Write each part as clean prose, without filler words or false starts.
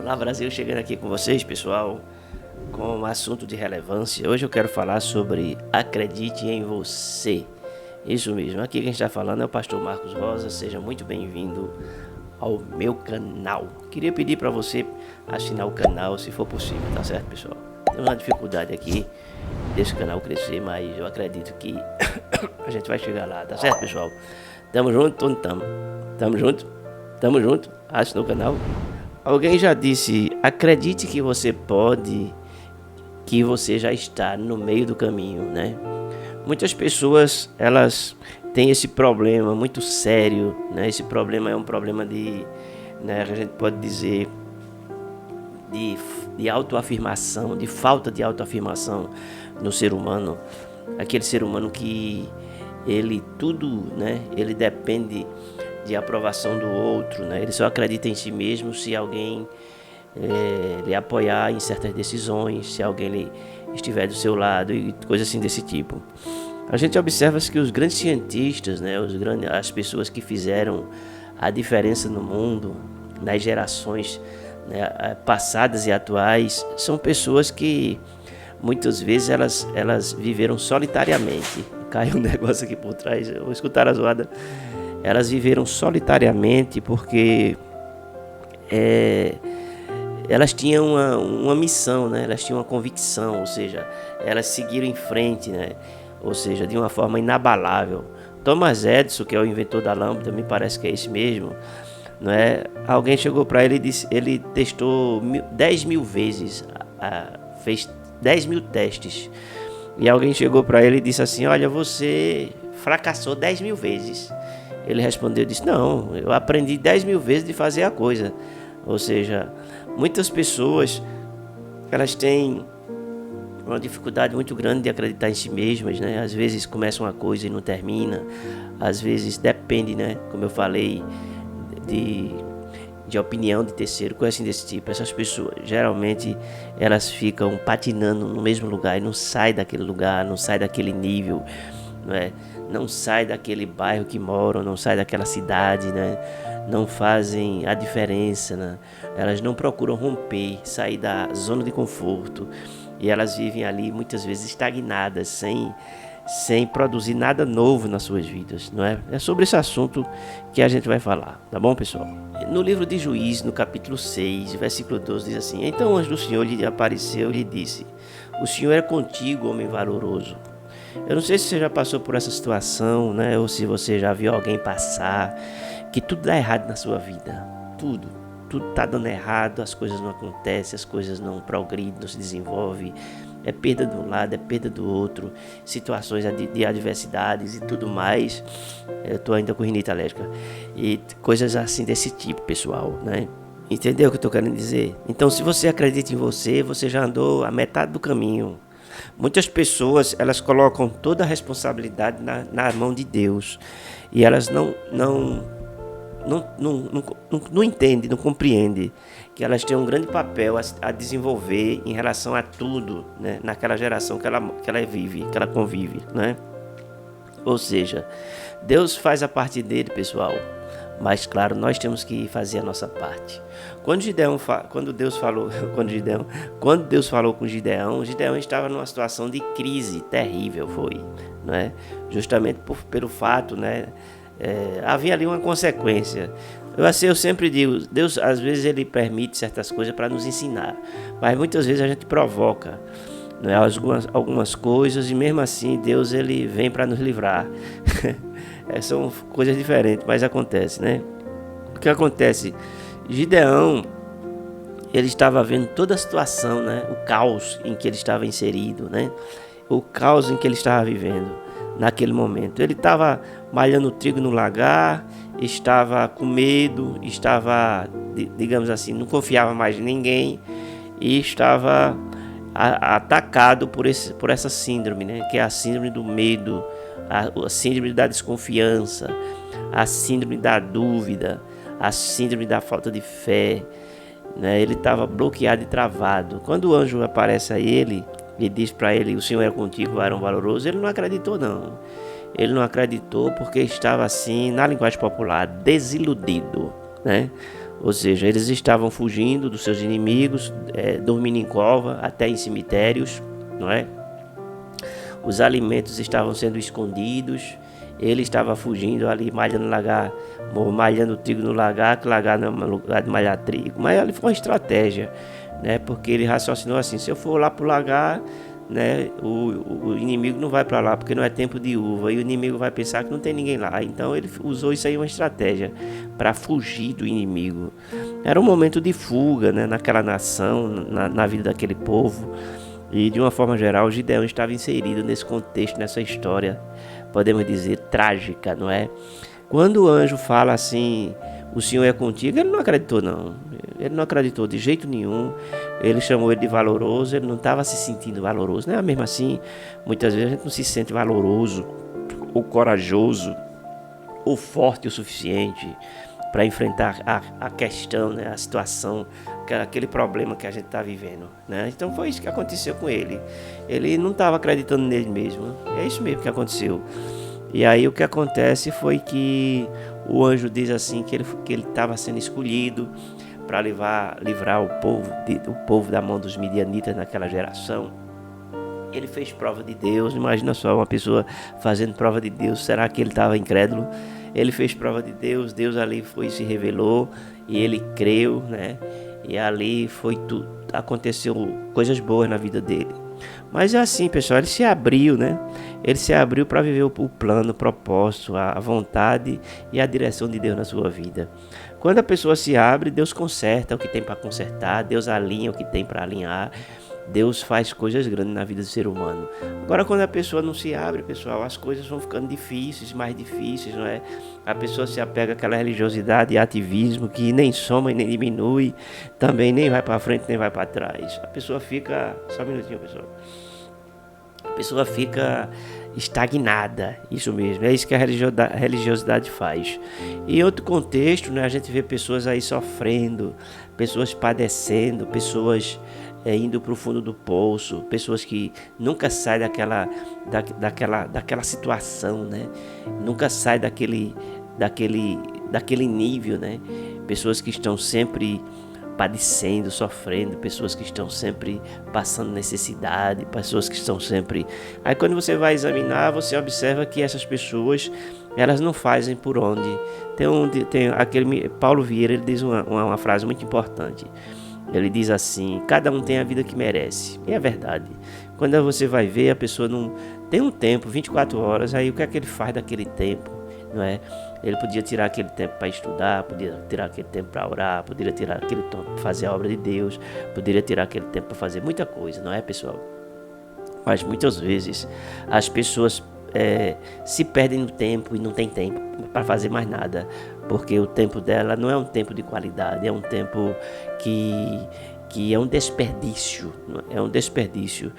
Olá Brasil, chegando aqui com vocês, pessoal, com um assunto de relevância. Hoje eu quero falar sobre acredite em você. Isso mesmo, aqui quem está falando é o pastor Marcos Rosa. Seja muito bem-vindo ao meu canal. Queria pedir para você assinar o canal se for possível, tá certo, pessoal? Temos uma dificuldade aqui desse canal crescer, mas eu acredito que a gente vai chegar lá, tá certo, pessoal? Tamo junto ou não tamo? Tamo junto? Tamo junto? Assina o canal. Alguém já disse, acredite que você pode, que você já está no meio do caminho, né? Muitas pessoas, elas têm esse problema muito sério, né? Esse problema é um problema né, a gente pode dizer, de autoafirmação, de falta de autoafirmação no ser humano. Aquele ser humano que ele tudo, né? Ele depende de aprovação do outro, né? Ele só acredita em si mesmo se alguém lhe apoiar em certas decisões, se alguém estiver do seu lado e coisas assim desse tipo. A gente observa que os grandes cientistas, né, as pessoas que fizeram a diferença no mundo, nas gerações, né, passadas e atuais, são pessoas que muitas vezes elas viveram solitariamente. Caiu um negócio aqui por trás, eu vou escutar a zoada. Elas viveram solitariamente porque elas tinham uma missão, né? Elas tinham uma convicção, ou seja, elas seguiram em frente, né? Ou seja, de uma forma inabalável. Thomas Edison, que é o inventor da lâmpada, me parece que é esse mesmo, não é? Alguém chegou para ele e disse, ele testou 10 mil vezes, fez 10 mil testes. E alguém chegou para ele e disse assim, olha, você fracassou 10 mil vezes. Ele respondeu e disse, não, eu aprendi 10 mil vezes de fazer a coisa. Ou seja, muitas pessoas, elas têm uma dificuldade muito grande de acreditar em si mesmas, né? Às vezes começa uma coisa e não termina. Às vezes depende, né? Como eu falei, de opinião de terceiro, coisa assim desse tipo. Essas pessoas, geralmente, elas ficam patinando no mesmo lugar e não saem daquele lugar, não saem daquele nível, não é? Não sai daquele bairro que moram, não sai daquela cidade, né? Não fazem a diferença, né? Elas não procuram romper, sair da zona de conforto e elas vivem ali muitas vezes estagnadas, sem produzir nada novo nas suas vidas, não é? É sobre esse assunto que a gente vai falar, tá bom, pessoal? No livro de Juízes, no capítulo 6, versículo 12, diz assim, então o anjo do Senhor lhe apareceu e lhe disse, o Senhor é contigo, homem valoroso. Eu não sei se você já passou por essa situação, né? Ou se você já viu alguém passar, que tudo dá errado na sua vida. Tudo tá dando errado, as coisas não acontecem, as coisas não progridem, não se desenvolvem. É perda de um lado, é perda do outro, situações de adversidades e tudo mais. Eu estou ainda com rinite alérgica. E coisas assim desse tipo, pessoal, né? Entendeu o que eu estou querendo dizer? Então, se você acredita em você, você já andou a metade do caminho. Muitas pessoas, elas colocam toda a responsabilidade na mão de Deus e elas não entendem, não compreendem que elas têm um grande papel a desenvolver em relação a tudo, né, naquela geração que ela vive, que ela convive, né? Ou seja, Deus faz a parte dele, pessoal, mas claro, nós temos que fazer a nossa parte. Quando Deus falou com Gideão estava numa situação de crise terrível, não é? Justamente pelo fato, né? Havia ali uma consequência. Eu sempre digo, Deus às vezes ele permite certas coisas para nos ensinar, mas muitas vezes a gente provoca, né, algumas coisas e mesmo assim Deus ele vem para nos livrar. São coisas diferentes, mas acontece, né? O que acontece? Gideão, ele estava vendo toda a situação, né? O caos em que ele estava inserido, né? O caos em que ele estava vivendo naquele momento. Ele estava malhando trigo no lagar, estava com medo, estava, digamos assim, não confiava mais em ninguém e estava atacado por essa síndrome, né? Que é a síndrome do medo, a síndrome da desconfiança, a síndrome da dúvida, a síndrome da falta de fé, né? Ele estava bloqueado e travado. Quando o anjo aparece a ele e diz para ele, o Senhor é contigo, varão valoroso, ele não acreditou não. Ele não acreditou porque estava assim, na linguagem popular, desiludido, né? Ou seja, eles estavam fugindo dos seus inimigos, dormindo em cova, até em cemitérios, não é? Os alimentos estavam sendo escondidos, ele estava fugindo ali, malhando trigo no lagar, que lagar não é lugar de malhar trigo. Mas ali foi uma estratégia, né? Porque ele raciocinou assim: se eu for lá para o lagar, né, o inimigo não vai para lá, porque não é tempo de uva, e o inimigo vai pensar que não tem ninguém lá. Então ele usou isso aí, uma estratégia para fugir do inimigo. Era um momento de fuga, né, naquela nação, na vida daquele povo. E de uma forma geral, o Gideão estava inserido nesse contexto, nessa história, podemos dizer, trágica, não é? Quando o anjo fala assim: o Senhor é contigo, ele não acreditou, não. Ele não acreditou de jeito nenhum. Ele chamou ele de valoroso, ele não estava se sentindo valoroso, né? Mesmo assim, muitas vezes a gente não se sente valoroso, ou corajoso, ou forte o suficiente para enfrentar a questão, né? A situação, aquele problema que a gente está vivendo, né? Então foi isso que aconteceu com ele. Ele não estava acreditando nele mesmo. É isso mesmo que aconteceu. E aí o que acontece foi que o anjo diz assim que ele estava sendo escolhido para livrar o povo da mão dos midianitas naquela geração. Ele fez prova de Deus. Imagina só, uma pessoa fazendo prova de Deus. Será que ele estava incrédulo? Ele fez prova de Deus. Deus ali se revelou e ele creu, né? E ali foi tudo, aconteceu coisas boas na vida dele. Mas é assim, pessoal, ele se abriu, né? Ele se abriu para viver o plano, o propósito, a vontade e a direção de Deus na sua vida. Quando a pessoa se abre, Deus conserta o que tem para consertar, Deus alinha o que tem para alinhar, Deus faz coisas grandes na vida do ser humano. Agora, quando a pessoa não se abre, pessoal, as coisas vão ficando difíceis, mais difíceis, não é? A pessoa se apega àquela religiosidade e ativismo que nem soma e nem diminui, também nem vai para frente nem vai para trás. A pessoa fica... Só um minutinho, pessoal. A pessoa fica estagnada, isso mesmo, é isso que a religiosidade faz. Em outro contexto, né, a gente vê pessoas aí sofrendo, pessoas padecendo, pessoas indo para o fundo do poço, pessoas que nunca saem daquela situação, né? Nunca saem daquele nível, né? Pessoas que estão sempre padecendo, sofrendo, pessoas que estão sempre passando necessidade, pessoas que estão sempre... Aí quando você vai examinar, você observa que essas pessoas, elas não fazem por onde. Tem aquele Paulo Vieira, ele diz uma frase muito importante. Ele diz assim: cada um tem a vida que merece. E é verdade. Quando você vai ver, a pessoa não tem um tempo, 24 horas, aí o que é que ele faz daquele tempo, não é? Ele podia tirar aquele tempo para estudar, podia tirar aquele tempo para orar, poderia tirar aquele tempo para fazer a obra de Deus, poderia tirar aquele tempo para fazer muita coisa, não é, pessoal? Mas muitas vezes as pessoas se perdem no tempo e não tem tempo para fazer mais nada, porque o tempo dela não é um tempo de qualidade, é um tempo que é um desperdício, é um desperdício.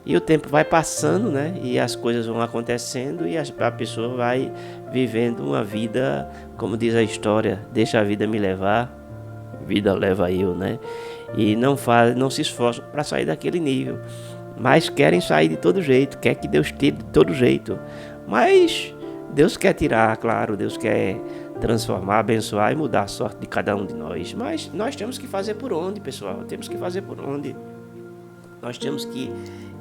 E o tempo vai passando, né? E as coisas vão acontecendo e a pessoa vai vivendo uma vida, como diz a história, deixa a vida me levar, vida leva eu, né? E não se esforçam para sair daquele nível, mas querem sair de todo jeito, quer que Deus tire de todo jeito. Mas Deus quer tirar, claro, Deus quer transformar, abençoar e mudar a sorte de cada um de nós. Mas nós temos que fazer por onde, pessoal? Temos que fazer por onde? Nós temos que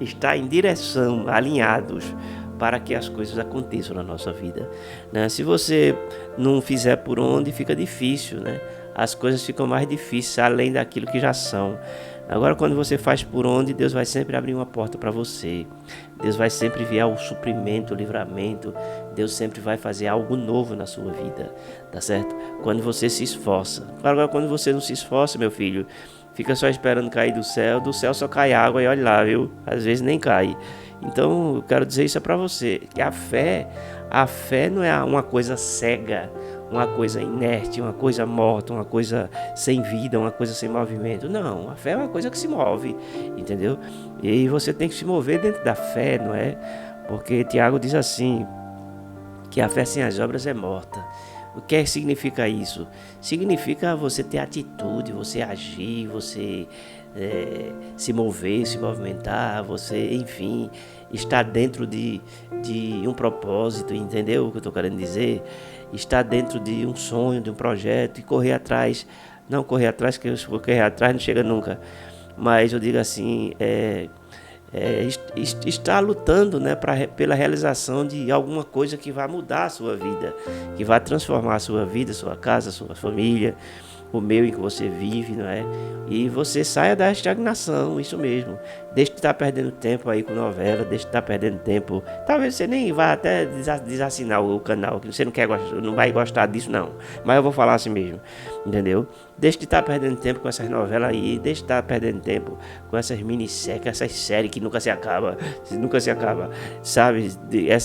estar em direção, alinhados, para que as coisas aconteçam na nossa vida, né? Se você não fizer por onde, fica difícil, né? As coisas ficam mais difíceis, além daquilo que já são. Agora, quando você faz por onde, Deus vai sempre abrir uma porta para você. Deus vai sempre enviar o suprimento, o livramento. Deus sempre vai fazer algo novo na sua vida, tá certo? Quando você se esforça. Agora, quando você não se esforça, meu filho, fica só esperando cair do céu só cai água e olha lá, viu? Às vezes nem cai. Então, eu quero dizer isso para você, que a fé não é uma coisa cega, uma coisa inerte, uma coisa morta, uma coisa sem vida, uma coisa sem movimento. Não, a fé é uma coisa que se move, entendeu? E você tem que se mover dentro da fé, não é? Porque Tiago diz assim, que a fé sem as obras é morta. O que significa isso? Significa você ter atitude, você agir, você se mover, se movimentar, você, enfim, estar dentro de um propósito, entendeu o que eu estou querendo dizer? Estar dentro de um sonho, de um projeto e correr atrás Não correr atrás, que se for correr atrás não chega nunca. Mas eu digo assim, estar lutando, né, pela realização de alguma coisa que vai mudar a sua vida, que vai transformar a sua vida, sua casa, sua família, o meio em que você vive, não é? E você saia da estagnação, isso mesmo. Deixe de estar perdendo tempo aí com novela, deixe de estar perdendo tempo. Talvez você nem vá até desassinar o canal, que você não vai gostar disso não. Mas eu vou falar assim mesmo, entendeu? Deixe de estar perdendo tempo com essas novelas aí, deixe de estar perdendo tempo com essas minisséries, essas séries que nunca se acaba, sabe?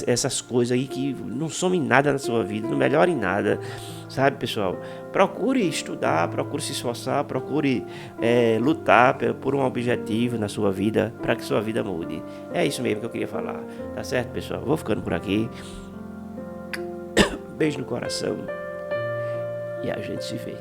Essas coisas aí que não somem nada na sua vida, não melhoram em nada. Sabe, pessoal? Procure estudar, procure se esforçar, procure lutar por um objetivo na sua vida, para que sua vida mude. É isso mesmo que eu queria falar. Tá certo, pessoal? Vou ficando por aqui. Beijo no coração. E a gente se vê.